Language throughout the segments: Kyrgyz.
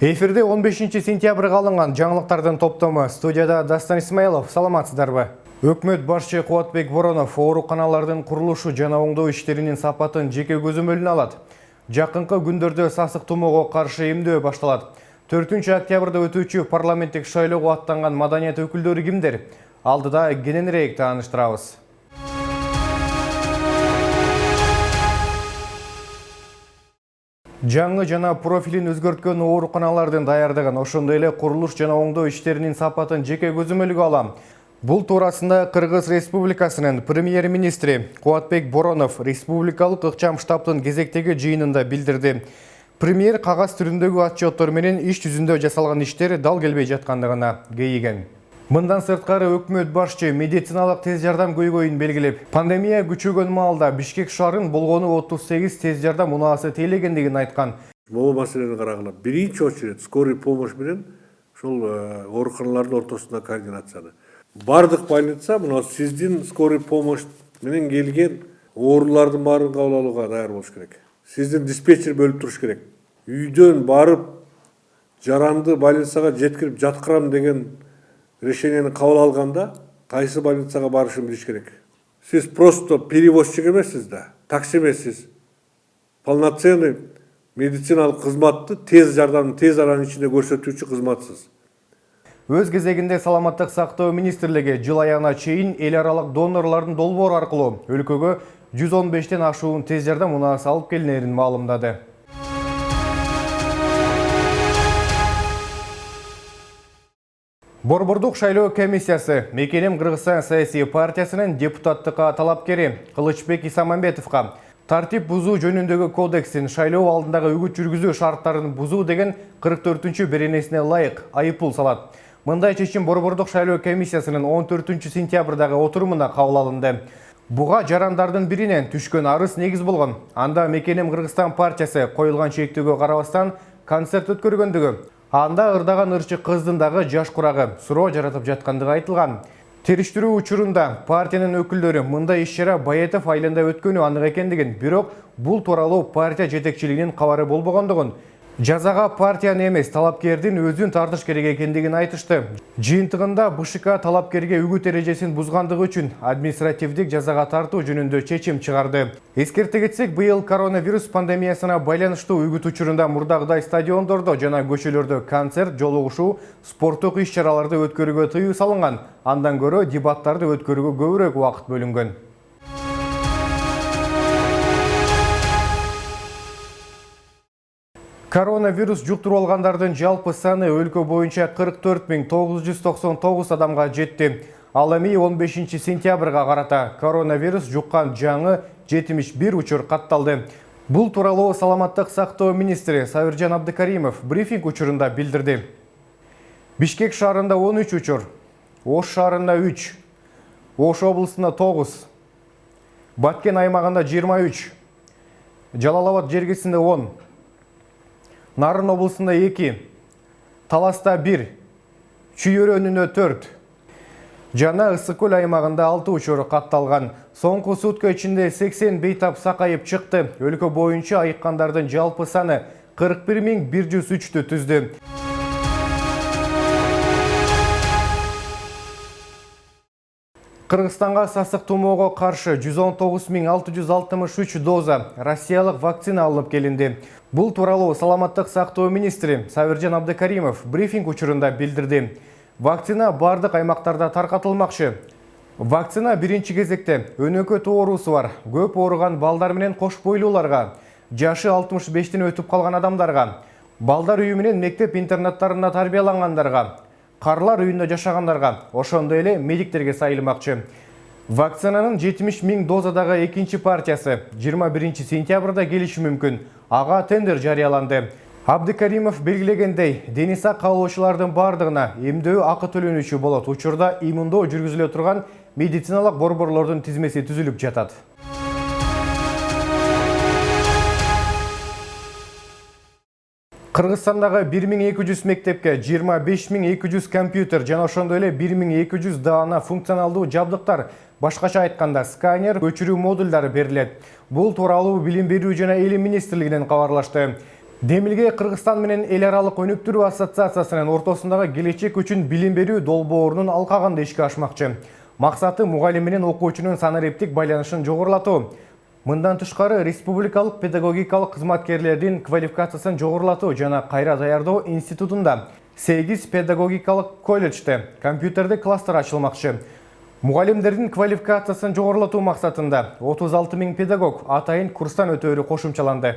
Эфирде 15-сентябрга алынган жаңылыктардын топтому. Студияда Дастан Исмаилов. Саламатсыздарбы? Өкмөт башчы Кубатбек Боронов ооруканалардын курулушу жана оңдоо иштеринин сапатын жеке көзөмөлүнө алат. Жакынкы күндөрдө сасык тумоого каршы эмдөө башталат. 4-октябрда өтүүчү парламенттик шайлоого аттанган маданият өкүлдөрү кимдер? Алдыда кененирээк тааныштырабыз. Жаңы жана профилин өзгөрткөн ооруканалардын даярдыгын, ошондой эле курулуш жана оңдоо иштеринин сапатын жеке көзөмөлгө алам. Бул туурасында Кыргыз Республикасынын премьер-министри Кубатбек Боронов республикалык ыкчам штабтын кезектеги жыйынында билдирди. Премьер кагаз түрүндөгү отчеттор менен иш жүзүндө жасалган иштер дал келбей жаткандыгына кейиген. Мындан сырткары өкмөт башчы медициналык тез жардам көйгөйүн белгилеп, пандемия күчөгөн маалда Бишкек шаарын болгону 38 тез жардам унаасы тейлегендигин айткан. Могу маселени карагыла биринчи очередь скорый помощь менен ушул ооруканалардын ортосунда координацияны. Бардык больница мына сиздин скорый помощь менен келген оорулардын баарын кабыл алууга даяр болуш керек. Сиздин диспетчер бөлүп туруш керек. Үйдөн барып жаранды больницага жеткирип жаткырам деген решениени кабыл алганда кайсы больницага барышын билиш керек. Сиз просто перевозчик эмессиз да, такси эмессиз. Полноценный медициналык кызматты тез жардамды тез аранын ичинде көрсөтүүчү кызматсыз. Өз кезегинде Саламаттык сактоо министрлиги жыл аягына чейин эл аралык донорлордун долбоору аркылуу өлкөгө 115тен ашуун тез жардам унаасы алып келинерин маалымдады. Борбордук шайлоо комиссиясы Мекенем Кыргызстан саясий партиясынын депутаттыкка талапкери Кылычбек Исамамбетовго тартип бузуу жөнүндөгү кодекстин шайлоо алдындагы үгүт жүргүзүү шарттарын бузуу деген 44-чү беренесине ылайык айыппул салат. Мындай чечим Борбордук шайлоо комиссиясынын 14-сентябрдагы отурумунда кабыл алынды. Буга жарандардын биринен түшкөн арыз негиз болгон. Анда Мекенем Кыргызстан партиясы коюлган чектөөгө карабастан концерт өткөргөндүгү, анда ырдаган ырчы кыздын дагы жаш курагы суроо жаратып жаткандыгы айтылган. Териштирүү учурунда партиянын өкүлдөрү мындай иш-чара Баетов айылында өткөнү анык экендигин, бирок бул тууралуу партия жетекчилигинин кабары болбогондугун, жазага партияны эмес талапкердин өзүн тартыш керек экендигин айтышты. Жыйынтыгында БШК талапкерге үгүт эрежесин бузгандыгы үчүн административдик жазага тартуу жөнүндө чечим чыгарды. Эскерте кетсек, быйыл коронавирус пандемиясына байланыштуу үгүт учурунда мурдагыдай стадиондордо жана көчөлөрдө концерт, жолугушуу, спорттук иш-чараларды өткөрүүгө тыюу салынган. Андан көрө дебаттарды өткөрүүгө көбүрөөк убакыт бөлүнгөн. Коронавирус жуктуруп алгандардын жалпы саны өлкө боюнча 44.999 адамга жетти. Ал эми 15-сентябрга карата коронавирус жуккан жаңы 71 учур катталды. Бул тууралуу Саламаттык сактоо министри Сабыржан Абдыкаримов брифинг учурунда билдирди. Бишкек шаарында 13 учур, Ош шаарында 3, Ош облусунда 9, Баткен аймагында 23, Жалал Абад жергесинде 10, Нарын облусунда 2, Таласта 1, Чүйөрөнүндө 4, жана Ысык көл аймагында 6 учур катталган. Соңку сутка ичинде 80 бейтап сакайып чыкты. Өлкө боюнча айыккандардын жалпы саны 41.103-тү түздү. Кыргызстанга сасык тумоого каршы 119.663 доза россиялык вакцина алынып келинди. Бул тууралуу Саламаттык сактоо министри Сабыржан Абдыкаримов брифинг учурунда билдирди. Вакцина бардык аймактарда таркатылмакчы. Вакцина биринчи кезекте өнөкөт оорусу бар, көп ооруган балдар менен кош бойлууларга, жашы 65тен өтүп калган адамдарга, балдар үйү менен мектеп интернаттарында тарбиялангандарга, карлар үйүндө жашагандарга, ошондой эле медиктерге сайылмакчы. Вакцинанын 70.000 дозадагы экинчи партиясы 21-сентябрда келиши мүмкүн. Ага тендер жарыяланды. Абдыкаримов белгилегендей, дени сак каалоочулардын бардыгына эмдөө акы төлөнүүчү болот. Учурда иммундоо жүргүзүлө турган медициналык борборлордун тизмеси түзүлүп жатат. Кыргызстандагы 1200 мектепке 25200 компьютер жана ошондой эле 1200 даана функционалдуу жабдыктар, башкача айтканда сканер, көчүрүү модулдары берилет. Бул тууралуу билим берүү жана элим министрлигинен кабарлашты. Демилге Кыргызстан менен эл аралык өнүктүрүү ассоциациясынын ортосундагы келечек үчүн билим берүү долбоорунун алкагында ишке ашмакчы. Максаты мугалим менен окуучунун санариптик байланышын жогорулатуу. Мындан тышкары республикалык педагогикалык кызматкерлердин квалификациясын жогорулатуу жана кайра даярдоо институтунда 8 педагогикалык колледжде компьютердик кластер ачылмакчы. Мугалимдердин квалификациясын жогорулатуу максатында 36 000 педагог атайын курстан өтөөрү кошумчаланды.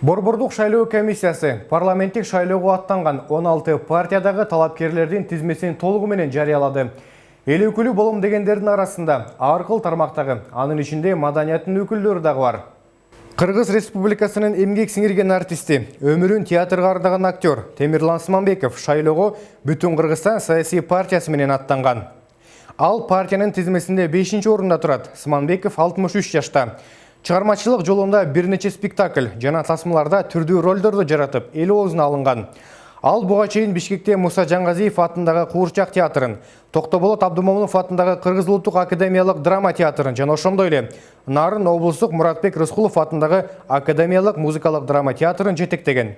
Борбордук шайлоо комиссиясы парламенттик шайлоого аттанган 16 партиядагы талапкерлердин тизмесин толугу менен жарыялады. Эл өкүлү болом дегендердин арасында ар кыл тармактагы, анын ичинде маданияттын өкүлдөрү дагы бар. Кыргыз Республикасынын эмгек сиңирген артисти, өмүрүн театрга арнаган актер Темирлан Сманбеков шайлоого Бүтүн Кыргызстан саясий партиясы менен аттанган. Ал партиянын тизмесинде 5-орунда турат. Сманбеков 63 жашта. Чыгармачылык жолунда бир нече спектакль жана тасмаларда түрдүү ролдорду жаратып, эл оозуна алынган. Ал буга чейин Бишкекте Муса Жаңгазиев атындагы Куурчак театрын, Токтоболот Абдымомунов атындагы Кыргыз улуттук академиялык драма театрын жана ошондой эле Нарын облустук Муратбек Рыскулов атындагы академиялык музыкалык драма театрын жетектеген.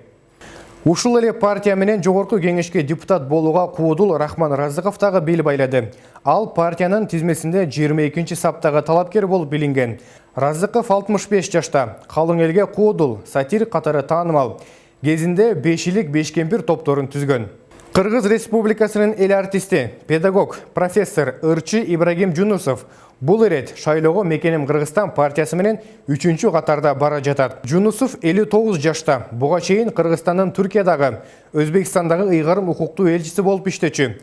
Ушул эле партия менен жогорку кеңешке депутат болууга Куудул Рахман Разыков дагы бел байлады. Ал партиянын тизмесинде 22-саптагы талапкер болуп билинген. Разыков 65 жашта. Калың элге Куудул сатир катары таанымал. Кезинде бешилик бешкемпир топторун түзгөн. Кыргыз Республикасынын эл артисти, педагог, профессор Ырчы Ибрагим Жунусов бул ирет шайлоого Мекеним Кыргызстан партиясы менен 3-катарда бара жатат. Жунусов 59 жашта. Буга чейин Кыргызстандын Түркиядагы, Өзбекстандагы ыйгарым укуктуу элчиси болуп иштечү.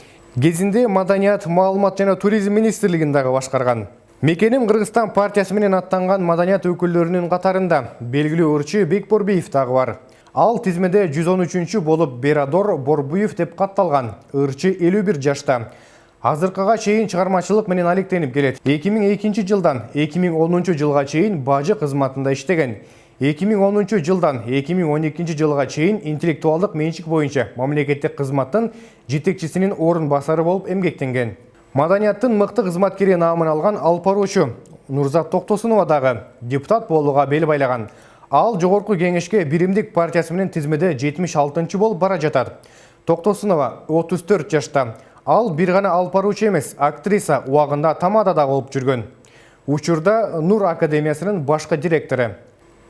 Кезинде Маданият, маалымат жана туризм министрлигин дагы башкарган. Мекеним Кыргызстан партиясы менен аттанган маданият өкүлдөрүнүн катарында белгилүү ырчы Бекборбиев дагы бар. Ал тизмеде 113 болуп Берадор Борбуев деп катталган. Ырчы 51 жашта. Азыркыга чейин чыгармачылык менен алектенип келет. 2002 жылдан 2010 жылга чейин бажы кызматында иштеген. 2010 жылдан 2012 жылга чейин интеллектуалдык менчик боюнча мамлекеттик кызматтын жетекчисинин орун басары болуп эмгектенген. Маданияттын мыкты кызматкери наамын алган алпаруучу Нурзат Токтосунова дагы депутат болууга бел байлаган. Ал жогорку кеңешке Биримдик партиясы менен тизмеде 76 болуп бара жатат. Токтосунова 34 жашта. Ал бир гана алпаруучу эмес, актриса, убагында тамадада болуп жүргөн. Учурда Нур академиясынын башкы директору.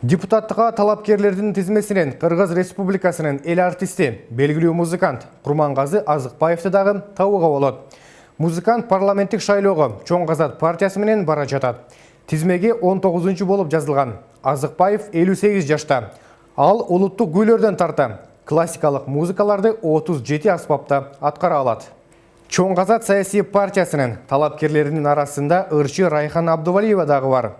Депутаттыкка талапкерлердин тизмесинен Кыргыз Республикасынын эл артисти, белгилүү музыкант Курмангазы Азыкбаевди дагы табууга болот. Музыкант парламенттик шайлоого Чоң Казат партиясы менен бара жатат. Тизмеге 19 болуп жазылган. Азыкбаев 58 жашта. Ал улуттук күйлөрдөн тарта классикалык музыкаларды 37 аспапта аткара алат. Чоң Казат саясий партиясынын талапкерлеринин арасында ырчы Райхан Абдувалиева дагы бар.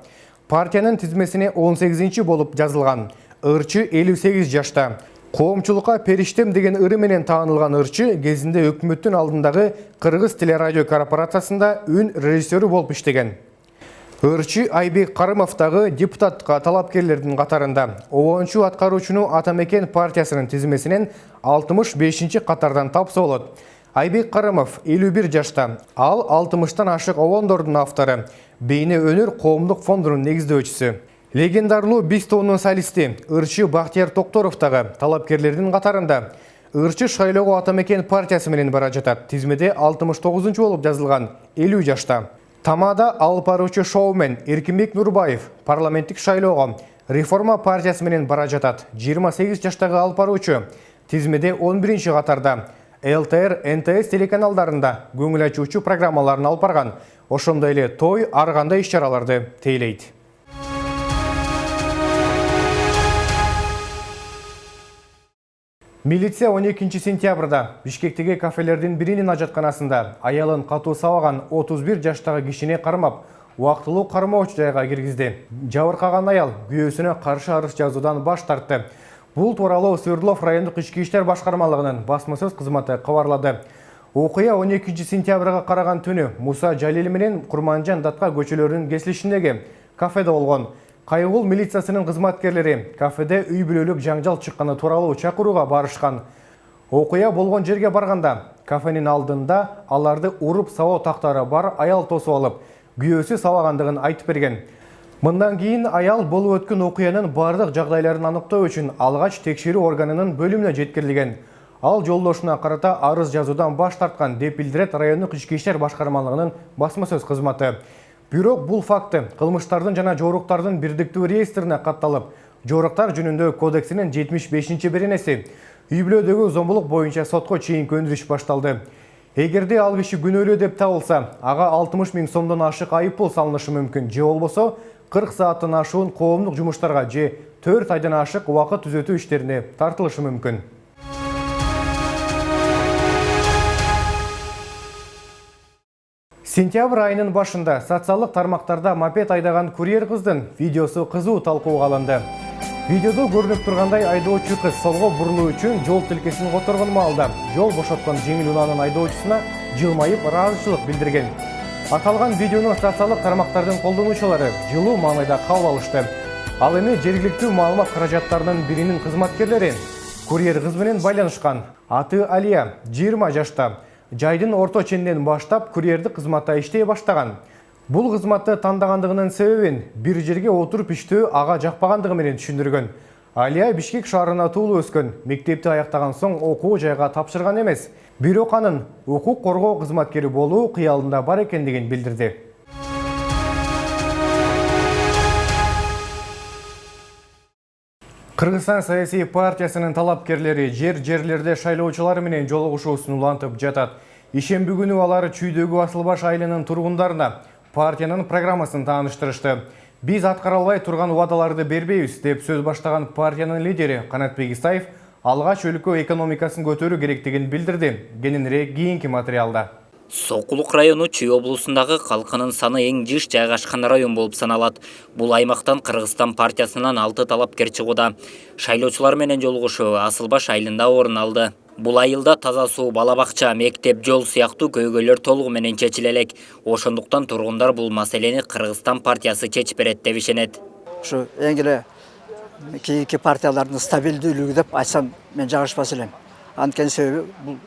Партиянын тизмесине 18 болуп жазылган. Ырчы 58 жашта. Коомчулукка периштем деген ыры менен таанылган ырчы кезинде өкмөттүн алдындагы Кыргыз телерадио корпорациясында үн режиссеру болуп иштеген. Ырчы Айбек Карымов дагы депутатка талапкерлердин катарында. Обончу аткаруучуну Атамекен партиясынын тизмесинен 65-катардан тапса болот. Айбек Карымов 51 жашта. Ал 60-тан ашык обондордун автору, Бейне өнөр коомдук фондунун негиздөөчүсү. Легендарлуу Бистонун солисти Ырчы Бактияр Токторов дагы талапкерлердин катарында. Ырчы шайлоого Атамекен партиясы менен бара жатат. Тизмеде 69 болуп жазылган, 50 жашта. Тамада алпаруучу шоумен Эркинбек Нурбаев парламенттик шайлоого Реформа партиясы менен бара жатат. 28 жаштагы алпаруучу тизмеде 11-катарда. ЛТР, НТС телеканалдарында көңүл ачуучу программаларын алып барган. Ошондой эле той, ар кандай иш-чараларды тейлейт. Милиция 12 сентябрда Бишкектеги кафелердин биринин ажатканасында аялын катуу сабаган 31 жаштагы кишини кармап, убактылуу кармоочу жайга киргизди. Жабыркаган аял күйөөсүнө каршы арыз жазуудан баш тартты. Бул тууралуу Свердлов райондук ички иштер башкармалыгынын басма сөз кызматы кабарлады. Окуя 12 сентябрга караган түнү Муса Жалил менен Курманжан Датка көчөлөрүнүн кесилишиндеги кафеде болгон. Кайгул милициясынын кызматкерлери кафеде үй бүлөлүк жаңжал чыкканы тууралуу чакырууга барышкан. Окуя болгон жерге барганда кафенин алдында аларды уруп сабоо тактары бар аял тосуп алып, күйөөсү сабагандыгын айтып берген. Мындан кийин аял болуп өткөн окуянын бардык жагдайларын аныктоо үчүн алгач текшерүү органынын бөлүмүнө жеткирилген. Ал жолдошуна карата арыз жазуудан баш тарткан деп билдирет райондук ички иштер башкармалыгынын басма сөз кызматы. Бирок бул факты кылмыштардын жана жоруктардын бирдиктүү реестрине катталып, жоруктар жөнүндө кодексинин 75-беренеси үй бүлөдөгү зомбулук боюнча сотко чейинки өндүрүш башталды. Эгерде ал киши күнөөлүү деп табылса, ага 60 000 сомдон ашык айыппул салынышы мүмкүн, же болбосо 40 сааттан ашуун коомдук жумуштарга же 4 айдан ашык убакыт түзөтүү иштерине тартылышы мүмкүн. Сентябрь айынын башында социалдык тармактарда мопед айдаган курьер кыздын видеосу кызуу талкууга алынды. Видеодо көрүнүп тургандай айдоочу кыз солго бурулуу үчүн жол тилкесин которгон маалда жол бошоткон жеңил унаанын айдоочусуна жылмайып ыраазычылык билдирген. Аталган видеону социалдык тармактардын колдонуучулары жылуу маанайда кабыл алышты. Ал эми жергиликтүү маалымат каражаттарынын биринин кызматкерлери курьер кыз менен байланышкан. Аты Алия, 20 жашта. Жайдын орто ченинен баштап курьердик кызматта иштей баштаган. Бул кызматты тандагандыгынын себебин бир жерге отуруп иштөө ага жакпагандыгы менен түшүндүргөн. Алия Бишкек шаарына туулуп өскөн, мектепти аяктаган соң окуу жайга тапшырган эмес. Бирок анын укук коргоо кызматкери болуу кыялында бар экендигин билдирди. Кыргызстан саясий партиясынын талапкерлери жерлерде шайлоочулар менен жолугушуусун улантып жатат. Ишемби күнү алар Чүйдөгү Асылбаш айылынын тургундарына партиянын программасын тааныштырышты. Биз аткара албай турган убадаларды бербейбиз деп сөз баштаган партиянын лидери Канатбек Исаев алгач өлкө экономикасын көтөрүү керектигин билдирди. Кененирээк кийинки материалда. Сокулук району Чүй облусундагы калкынын саны эң жыш жайгашкан район болуп саналат. Бул аймактан Кыргызстан партиясынан 6 талапкер чыгууда. Шайлоочулар менен жолугушуу Асылбаш айылында орун алды. Бул айылда таза суу, бала бакча, мектеп, жол сыяктуу көйгөйлөр толугу менен чечиле элек. Ошондуктан тургундар бул маселени Кыргызстан партиясы чечип берет деп ишенет. Ушу эң эле кийинки партиялардын стабилдүүлүгү деп айтсам мен жагышпас элем. Анткени себеби бул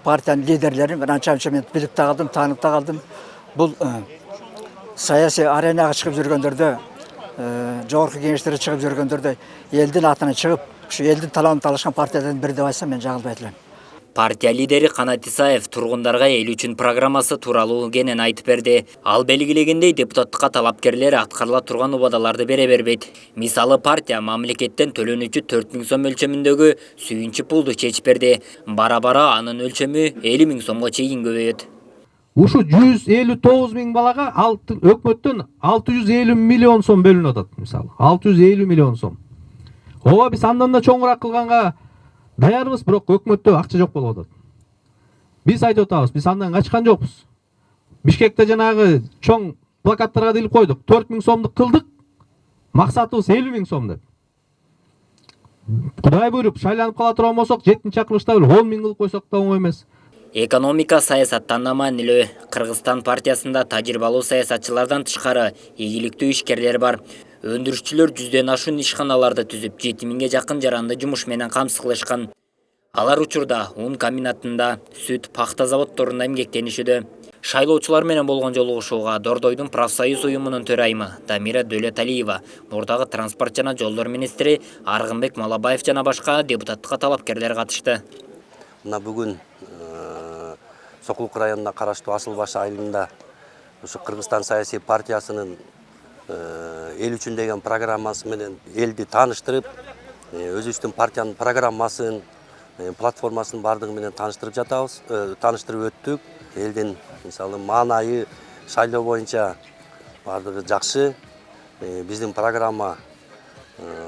партиянын лидерлерин мен анча мен билип да калдым, таанып да калдым. Бул саясий аренага чыгып жүргөндөрдө, жогорку кеңештерге чыгып жүргөндөрдө элдин атына чыгып, ушу элдин талабын талашкан партиядан бири деп айтсам мен жагылбайт элем. Партия лидери Канат Исаев тургундарга эл үчүн программасы тууралуу кенен айтып берди. Ал белгилегендей депутаттыкка талапкерлер аткарыла турган убадаларды бере бербейт. Мисалы партия мамлекеттен төлөнүүчү 4000 сом өлчөмүндөгү сүйүнчү пулду чечип берди. Бара-бара анын өлчөмү 50 000 сомго чейин көбөйөт. Ушу 159 000 балага өкмөттөн 650 миллион сом бөлүнүп атат, мисалы. 650 миллион сом. Ооба биз андан да чоңураак кылганга даярбыз, бирок өкмөттө акча жок болуп атат. Биз айтып атабыз, биз андан качкан жокпуз. Бишкекте жанагы чоң плакаттарга делип койдук. 4000 сомдук кылдык. Максатыбыз 50 000 сом деп. Кудай буйруп шайланып кала турган болсок, 7-чакырылышта 10 000 кылып койсок да оңой эмес. Экономика саясаттан да маанилүү. Кыргызстан партиясында тажрыйбалуу саясатчылардан тышкары ийгиликтүү ишкерлер бар. Өндүрүшчүлөр 100ден ашуун ишканаларды түзүп, 7000ге жакын жаранды жумуш менен камсыз кылышкан. Алар учурда ун комбинатында, сүт, пахта заводдорунда эмгектенишүүдө. Шайлоочулар менен болгон жолугушууга Дордойдун профсоюз уюмунун төрайымы Дамира Дөлөталиева, Мурдагы транспорт жана жолдор министри Аргынбек Малабаев жана башка депутаттыкка талапкерлер катышты. Мына бүгүн Сокулук районуна караштуу Асылбаш айылында ушу Кыргызстан саясий партиясынын эл үчүн деген программасы менен элди тааныштырып, өзүбүздүн партиянын программасын, платформасын бардыгы менен тааныштырып жатабыз, тааныштырып өттүк. Элдин мисалы маанайы шайлоо боюнча бардыгы жакшы. Биздин программа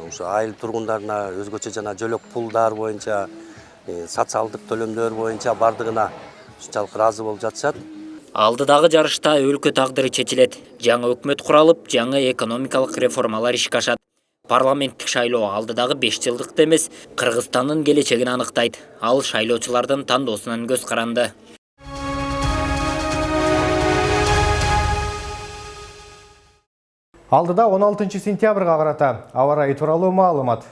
ушу айыл тургундарына өзгөчө жана жөлөк пулдар боюнча, социалдык төлөмдөр боюнча бардыгына ушунчалык ыраазы болуп жатышат. Алдыдагы жарышта өлкө тагдыры чечилет. Жаңы өкмөт куралып, жаңы экономикалык реформалар ишке ашат. Парламенттик шайлоо алдыдагы 5 жылдыкты эмес, Кыргызстандын келечегин аныктайт. Ал шайлоочулардын тандоосунан көз каранды. Алдыда 16 сентябрга карата аба ырайы тууралуу маалымат.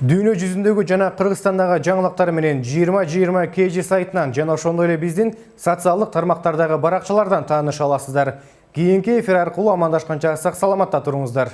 Дүйнө жүзүндөгү жана Кыргызстандагы жаңылыктар менен 20-20 KG сайтынан жана ошондой эле биздин социалдык тармактардагы баракчалардан тааныша аласыздар. Кийинки эфир аркылуу амандашканча сак саламатта туруңуздар.